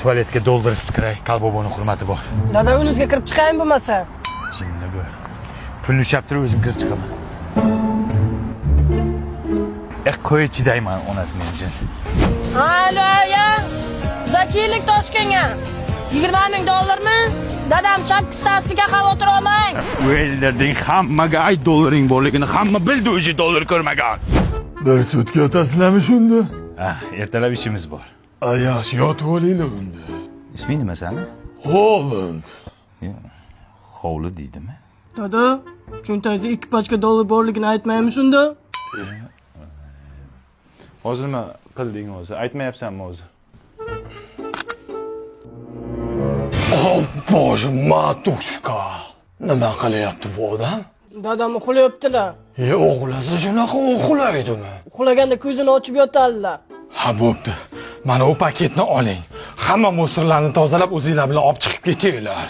tualetga doldirsiz kiray. Qalboboni hurmati bor. Dada uyingizga kirib chiqayin bo'lmasa. Jinni bu. Pulni ushlab turib o'zim kirib chiqaman. Qo'y chidayman onasining jin. Alo, ya. Zakiylik Toshkentga. 20 ming dollarmi? Dadam chapki stasiyaga xavotir olmang. O'yinlarding hammaga ay dollaring borligini hamma bildi, o'zi dollar ko'rmagan. Bir sutka otasizlarmi shunda? Ertalab ishimiz bor. Yaxshi yotib olinglar unda. Isming nima sani? Holland. Hovli deydimi? Dada, cho'ntagingizda 2 pachka dollar borligini aytmaymi shunda? Hozir nima qilding o'zi? Aytmayapsanmi o'zi? Bože, matushka. Nima qilyapti bu odam? Dadam uxlayaptilar. O'g'lasa shunaqa uxlaydimi? Uxlaganda ko'zini ochib yotadilar. Ha, bo'pti. Mana u paketni oling. Hamma musorlarni tozalab o'zingizlar bilan olib chiqib ketinglar.